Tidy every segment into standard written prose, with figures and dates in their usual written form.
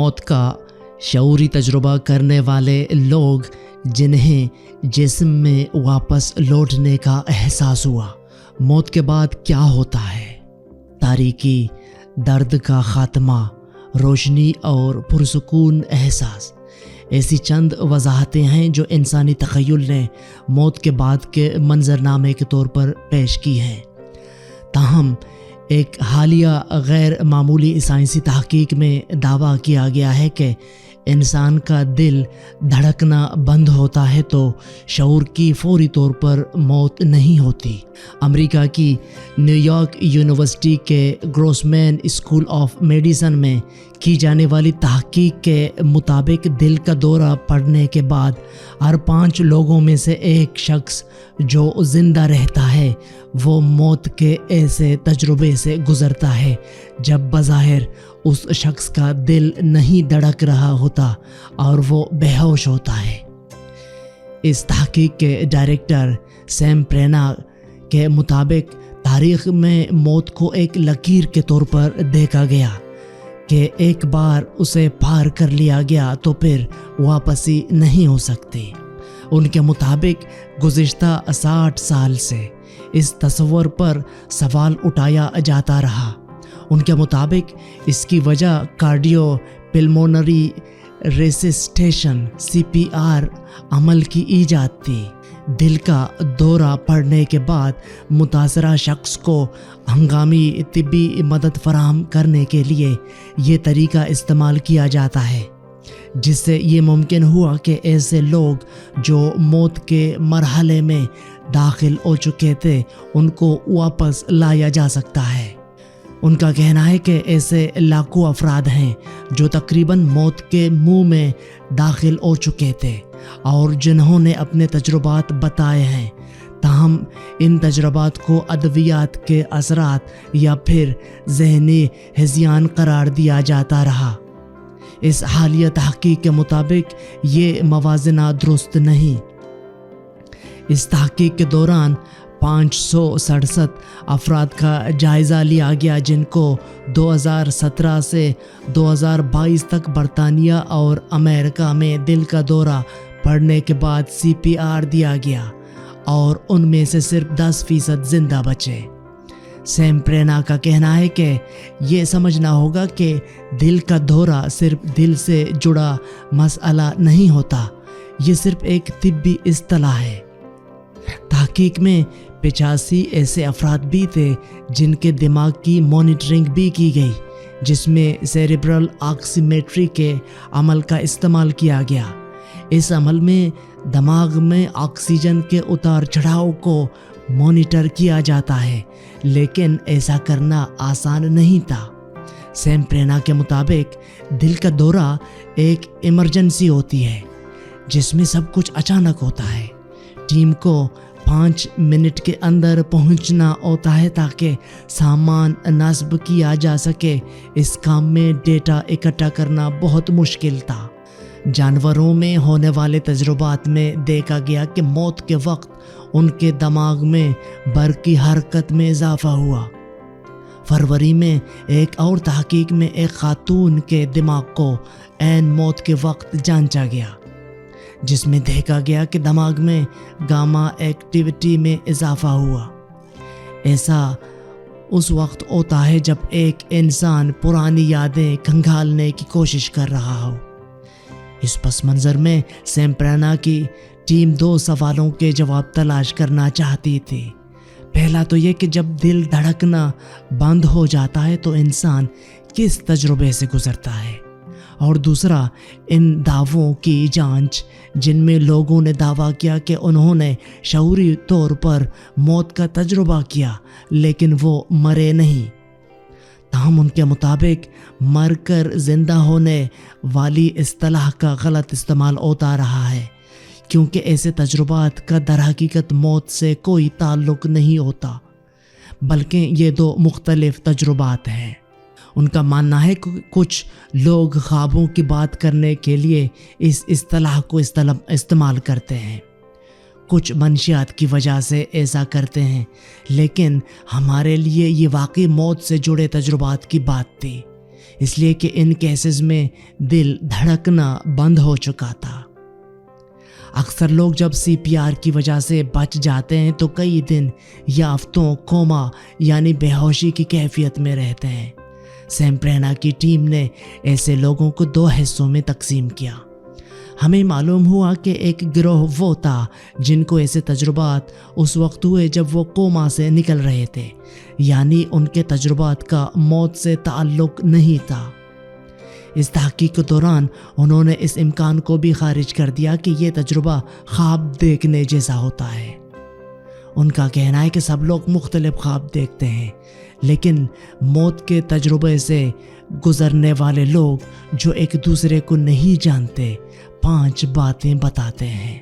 موت کا شعوری تجربہ کرنے والے لوگ جنہیں جسم میں واپس لوٹنے کا احساس ہوا۔ موت کے بعد کیا ہوتا ہے؟ تاریکی، درد کا خاتمہ، روشنی اور پرسکون احساس، ایسی چند وضاحتیں ہیں جو انسانی تخیل نے موت کے بعد کے منظرنامے کے طور پر پیش کی ہیں۔ تاہم ایک حالیہ غیر معمولی سائنسی تحقیق میں دعویٰ کیا گیا ہے کہ انسان کا دل دھڑکنا بند ہوتا ہے تو شعور کی فوری طور پر موت نہیں ہوتی۔ امریکہ کی نیو یارک یونیورسٹی کے گروسمین اسکول آف میڈیسن میں کی جانے والی تحقیق کے مطابق دل کا دورہ پڑنے کے بعد ہر 5 لوگوں میں سے ایک شخص جو زندہ رہتا ہے وہ موت کے ایسے تجربے سے گزرتا ہے جب بظاہر اس شخص کا دل نہیں دھڑک رہا ہوتا اور وہ بے ہوش ہوتا ہے۔ اس تحقیق کے ڈائریکٹر سیم پرینا کے مطابق تاریخ میں موت کو ایک لکیر کے طور پر دیکھا گیا کہ ایک بار اسے پار کر لیا گیا تو پھر واپسی نہیں ہو سکتی۔ ان کے مطابق گزشتہ 60 سال سے اس تصور پر سوال اٹھایا جاتا رہا۔ ان کے مطابق اس کی وجہ کارڈیو پلمونری ریسسٹیشن CPR عمل کی ایجاد تھی۔ دل کا دورہ پڑنے کے بعد متاثرہ شخص کو ہنگامی طبی مدد فراہم کرنے کے لیے یہ طریقہ استعمال کیا جاتا ہے، جس سے یہ ممکن ہوا کہ ایسے لوگ جو موت کے مرحلے میں داخل ہو چکے تھے ان کو واپس لایا جا سکتا ہے۔ ان کا کہنا ہے کہ ایسے لاکھوں افراد ہیں جو تقریباً موت کے منہ میں داخل ہو چکے تھے اور جنہوں نے اپنے تجربات بتائے ہیں، تاہم ان تجربات کو ادویات کے اثرات یا پھر ذہنی ہذیان قرار دیا جاتا رہا۔ اس حالیہ تحقیق کے مطابق یہ موازنہ درست نہیں۔ اس تحقیق کے دوران 567 افراد کا جائزہ لیا گیا جن کو 2017 سے 2022 تک برطانیہ اور امریکہ میں دل کا دورہ پڑنے کے بعد CPR دیا گیا اور ان میں سے صرف 10% زندہ بچے۔ سیم پرینا کا کہنا ہے کہ یہ سمجھنا ہوگا کہ دل کا دورہ صرف دل سے جڑا مسئلہ نہیں ہوتا، یہ صرف ایک طبی اصطلاح ہے۔ تحقیق میں 85 ایسے افراد بھی تھے جن کے دماغ کی مانیٹرنگ بھی کی گئی، جس میں سیریبرل آکسیمیٹری کے عمل کا استعمال کیا گیا۔ اس عمل میں دماغ میں آکسیجن کے اتار چڑھاؤ کو مانیٹر کیا جاتا ہے، لیکن ایسا کرنا آسان نہیں تھا۔ سیم پرینا کے مطابق دل کا دورہ ایک ایمرجنسی ہوتی ہے جس میں سب کچھ اچانک ہوتا ہے۔ ٹیم کو 5 منٹ کے اندر پہنچنا ہوتا ہے تاکہ سامان نصب کیا جا سکے۔ اس کام میں ڈیٹا اکٹھا کرنا بہت مشکل تھا۔ جانوروں میں ہونے والے تجربات میں دیکھا گیا کہ موت کے وقت ان کے دماغ میں برقی حرکت میں اضافہ ہوا۔ فروری میں ایک اور تحقیق میں ایک خاتون کے دماغ کو عین موت کے وقت جانچا گیا، جس میں دیکھا گیا کہ دماغ میں گاما ایکٹیویٹی میں اضافہ ہوا۔ ایسا اس وقت ہوتا ہے جب ایک انسان پرانی یادیں کھنگالنے کی کوشش کر رہا ہو۔ اس پس منظر میں سیم پرینا کی ٹیم 2 سوالوں کے جواب تلاش کرنا چاہتی تھی۔ پہلا تو یہ کہ جب دل دھڑکنا بند ہو جاتا ہے تو انسان کس تجربے سے گزرتا ہے، اور دوسرا ان دعووں کی جانچ جن میں لوگوں نے دعویٰ کیا کہ انہوں نے شعوری طور پر موت کا تجربہ کیا لیکن وہ مرے نہیں۔ تاہم ان کے مطابق مر کر زندہ ہونے والی اصطلاح کا غلط استعمال ہوتا رہا ہے، کیونکہ ایسے تجربات کا در حقیقت موت سے کوئی تعلق نہیں ہوتا، بلکہ یہ 2 مختلف تجربات ہیں۔ ان کا ماننا ہے کہ کچھ لوگ خوابوں کی بات کرنے کے لیے اس اصطلاح کو استعمال کرتے ہیں، کچھ منشیات کی وجہ سے ایسا کرتے ہیں، لیکن ہمارے لیے یہ واقعی موت سے جڑے تجربات کی بات تھی۔ اس لیے کہ ان کیسز میں دل دھڑکنا بند ہو چکا تھا۔ اکثر لوگ جب CPR کی وجہ سے بچ جاتے ہیں تو کئی دن یا ہفتوں کوما یعنی بے ہوشی کی کیفیت میں رہتے ہیں۔ سیم پرینا کی ٹیم نے ایسے لوگوں کو 2 حصوں میں تقسیم کیا۔ ہمیں معلوم ہوا کہ ایک گروہ وہ تھا جن کو ایسے تجربات اس وقت ہوئے جب وہ کوما سے نکل رہے تھے، یعنی ان کے تجربات کا موت سے تعلق نہیں تھا۔ اس تحقیق کے دوران انہوں نے اس امکان کو بھی خارج کر دیا کہ یہ تجربہ خواب دیکھنے جیسا ہوتا ہے۔ ان کا کہنا ہے کہ سب لوگ مختلف خواب دیکھتے ہیں، لیکن موت کے تجربے سے گزرنے والے لوگ جو ایک دوسرے کو نہیں جانتے 5 باتیں بتاتے ہیں۔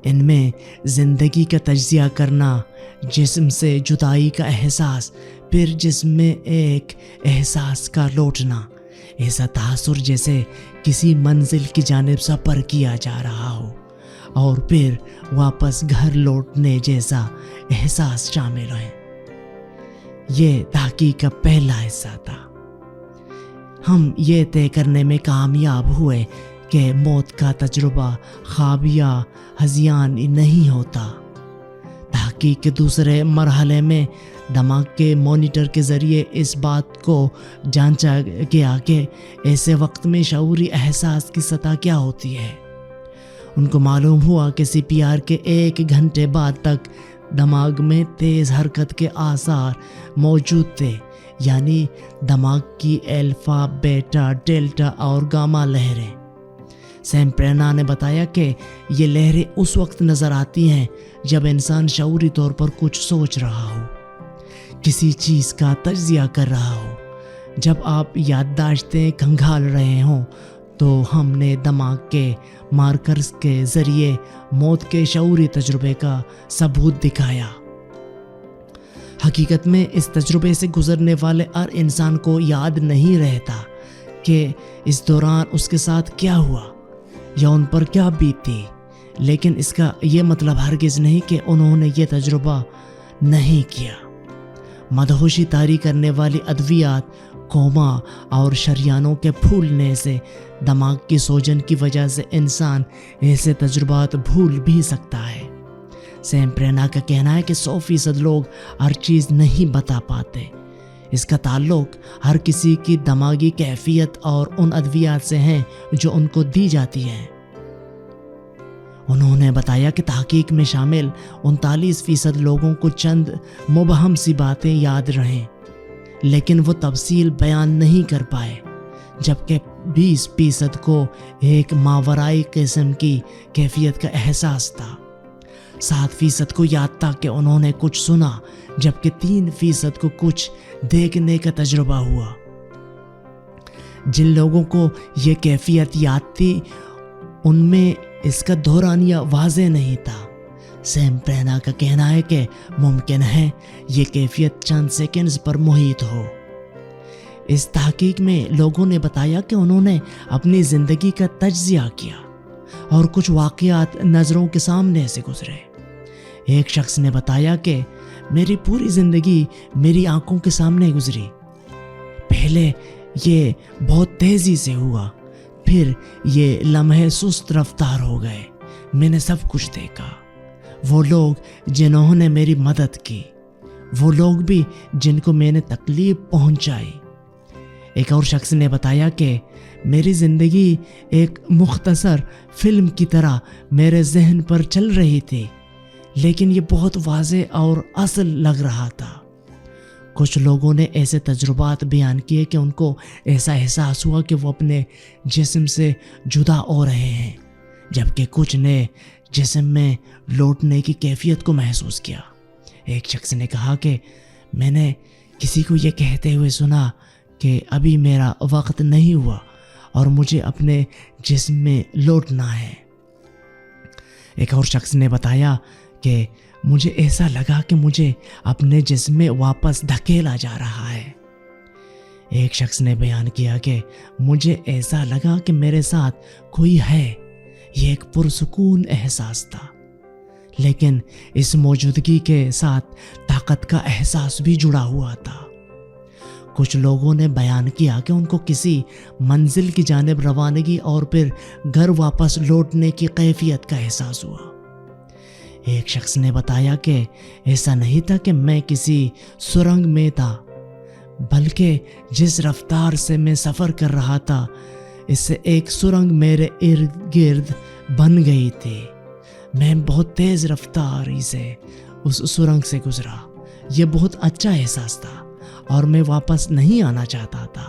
ان میں زندگی کا تجزیہ کرنا، جسم سے جدائی کا احساس، پھر جسم میں ایک احساس کا لوٹنا، ایسا تاثر جیسے کسی منزل کی جانب سفر کیا جا رہا ہو، اور پھر واپس گھر لوٹنے جیسا احساس شامل ہیں۔ یہ تحقیق کا پہلا حصہ تھا۔ ہم یہ طے کرنے میں کامیاب ہوئے کہ موت کا تجربہ خواب یا ہذیان نہیں ہوتا۔ تحقیق کے دوسرے مرحلے میں دماغ کے مانیٹر کے ذریعے اس بات کو جانچا گیا کہ ایسے وقت میں شعوری احساس کی سطح کیا ہوتی ہے۔ ان کو معلوم ہوا کہ CPR کے 1 گھنٹے بعد تک دماغ میں تیز حرکت کے آثار موجود تھے، یعنی دماغ کی الفا، بیٹا، ڈیلٹا اور گاما لہریں۔ سیم پرینا نے بتایا کہ یہ لہریں اس وقت نظر آتی ہیں جب انسان شعوری طور پر کچھ سوچ رہا ہو، کسی چیز کا تجزیہ کر رہا ہو۔ جب آپ یادداشتیں کھنگال رہے ہوں تو ہم نے دماغ کے مارکرز کے ذریعے موت کے شعوری تجربے کا ثبوت دکھایا۔ حقیقت میں اس تجربے سے گزرنے والے ہر انسان کو یاد نہیں رہتا کہ اس دوران اس کے ساتھ کیا ہوا یا ان پر کیا بیتی، لیکن اس کا یہ مطلب ہرگز نہیں کہ انہوں نے یہ تجربہ نہیں کیا۔ مدہوشی طاری کرنے والی ادویات، کوما اور شریانوں کے پھولنے سے دماغ کی سوجن کی وجہ سے انسان ایسے تجربات بھول بھی سکتا ہے۔ سیم پرینا کا کہنا ہے کہ 100% لوگ ہر چیز نہیں بتا پاتے۔ اس کا تعلق ہر کسی کی دماغی کیفیت اور ان ادویات سے ہیں جو ان کو دی جاتی ہیں۔ انہوں نے بتایا کہ تحقیق میں شامل 39% لوگوں کو چند مبہم سی باتیں یاد رہیں، لیکن وہ تفصیل بیان نہیں کر پائے، جبکہ 20% کو ایک ماورائی قسم کی کیفیت کا احساس تھا۔ 7% کو یاد تھا کہ انہوں نے کچھ سنا، جبکہ 3% کو کچھ دیکھنے کا تجربہ ہوا۔ جن لوگوں کو یہ کیفیت یاد تھی ان میں اس کا دورانیہ واضح نہیں تھا۔ سیم پرینا کا کہنا ہے کہ ممکن ہے یہ کیفیت چند سیکنڈز پر محیط ہو۔ اس تحقیق میں لوگوں نے بتایا کہ انہوں نے اپنی زندگی کا تجزیہ کیا اور کچھ واقعات نظروں کے سامنے سے گزرے۔ ایک شخص نے بتایا کہ میری پوری زندگی میری آنکھوں کے سامنے گزری۔ پہلے یہ بہت تیزی سے ہوا، پھر یہ لمحے سست رفتار ہو گئے۔ میں نے سب کچھ دیکھا۔ وہ لوگ جنہوں نے میری مدد کی، وہ لوگ بھی جن کو میں نے تکلیف پہنچائی۔ ایک اور شخص نے بتایا کہ میری زندگی ایک مختصر فلم کی طرح میرے ذہن پر چل رہی تھی، لیکن یہ بہت واضح اور اصل لگ رہا تھا۔ کچھ لوگوں نے ایسے تجربات بیان کیے کہ ان کو ایسا احساس ہوا کہ وہ اپنے جسم سے جدا ہو رہے ہیں، جبکہ کچھ نے جسم میں لوٹنے کی کیفیت کو محسوس کیا۔ ایک شخص نے کہا کہ میں نے کسی کو یہ کہتے ہوئے سنا کہ ابھی میرا وقت نہیں ہوا اور مجھے اپنے جسم میں لوٹنا ہے۔ ایک اور شخص نے بتایا کہ مجھے ایسا لگا کہ مجھے اپنے جسم میں واپس دھکیلا جا رہا ہے۔ ایک شخص نے بیان کیا کہ مجھے ایسا لگا کہ میرے ساتھ کوئی ہے۔ یہ ایک پرسکون احساس تھا، لیکن اس موجودگی کے ساتھ طاقت کا احساس بھی جڑا ہوا تھا۔ کچھ لوگوں نے بیان کیا کہ ان کو کسی منزل کی جانب روانگی اور پھر گھر واپس لوٹنے کی کیفیت کا احساس ہوا۔ ایک شخص نے بتایا کہ ایسا نہیں تھا کہ میں کسی سرنگ میں تھا، بلکہ جس رفتار سے میں سفر کر رہا تھا اس سے ایک سرنگ میرے ارد گرد بن گئی تھی۔ میں بہت تیز رفتاری سے اس سرنگ سے گزرا۔ یہ بہت اچھا احساس تھا اور میں واپس نہیں آنا چاہتا تھا۔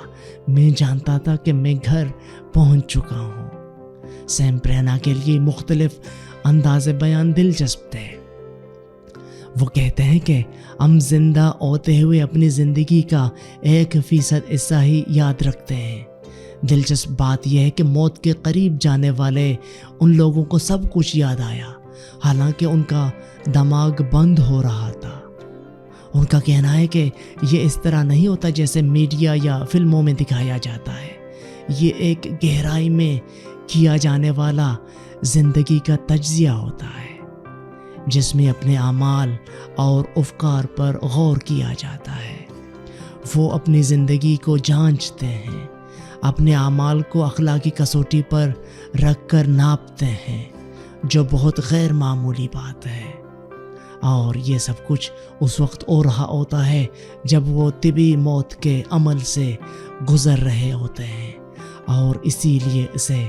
میں جانتا تھا کہ میں گھر پہنچ چکا ہوں۔ سیم پرینا کے لیے مختلف انداز بیان دلچسپ تھے۔ وہ کہتے ہیں کہ ہم زندہ ہوتے ہوئے اپنی زندگی کا 1% حصہ ہی یاد رکھتے ہیں۔ دلچسپ بات یہ ہے کہ موت کے قریب جانے والے ان لوگوں کو سب کچھ یاد آیا، حالانکہ ان کا دماغ بند ہو رہا تھا۔ ان کا کہنا ہے کہ یہ اس طرح نہیں ہوتا جیسے میڈیا یا فلموں میں دکھایا جاتا ہے۔ یہ ایک گہرائی میں کیا جانے والا زندگی کا تجزیہ ہوتا ہے، جس میں اپنے اعمال اور افکار پر غور کیا جاتا ہے۔ وہ اپنی زندگی کو جانچتے ہیں، اپنے اعمال کو اخلاقی کسوٹی پر رکھ کر ناپتے ہیں، جو بہت غیر معمولی بات ہے۔ اور یہ سب کچھ اس وقت ہو رہا ہوتا ہے جب وہ طبی موت کے عمل سے گزر رہے ہوتے ہیں، اور اسی لیے اسے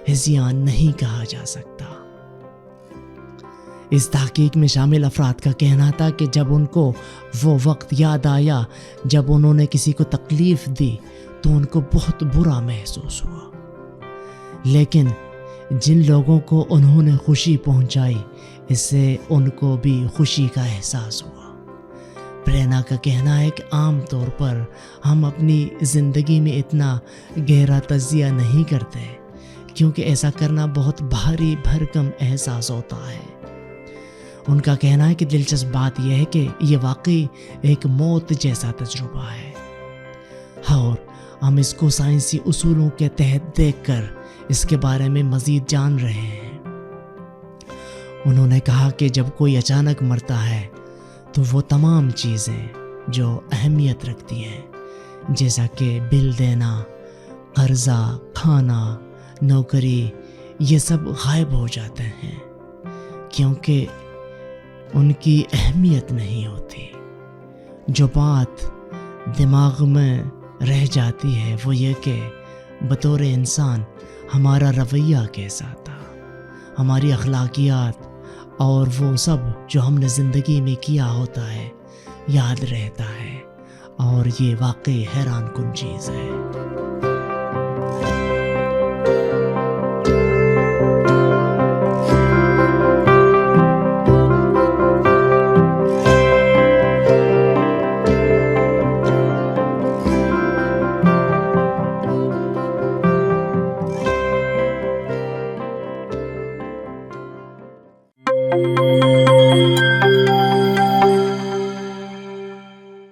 ہذیان نہیں کہا جا سکتا۔ اس تحقیق میں شامل افراد کا کہنا تھا کہ جب ان کو وہ وقت یاد آیا جب انہوں نے کسی کو تکلیف دی تو ان کو بہت برا محسوس ہوا، لیکن جن لوگوں کو انہوں نے خوشی پہنچائی اس سے ان کو بھی خوشی کا احساس ہوا۔ پرینا کا کہنا ہے کہ عام طور پر ہم اپنی زندگی میں اتنا گہرا تجزیہ نہیں کرتے کیونکہ ایسا کرنا بہت بھاری بھرکم احساس ہوتا ہے۔ ان کا کہنا ہے کہ دلچسپ بات یہ ہے کہ یہ واقعی ایک موت جیسا تجربہ ہے، اور ہم اس کو سائنسی اصولوں کے تحت دیکھ کر اس کے بارے میں مزید جان رہے ہیں۔ انہوں نے کہا کہ جب کوئی اچانک مرتا ہے تو وہ تمام چیزیں جو اہمیت رکھتی ہیں، جیسا کہ بل دینا، قرضہ، کھانا، نوکری، یہ سب غائب ہو جاتے ہیں کیونکہ ان کی اہمیت نہیں ہوتی۔ جو بات دماغ میں رہ جاتی ہے وہ یہ کہ بطور انسان ہمارا رویہ کیسا تھا، ہماری اخلاقیات اور وہ سب جو ہم نے زندگی میں کیا ہوتا ہے یاد رہتا ہے، اور یہ واقعی حیران کن چیز ہے۔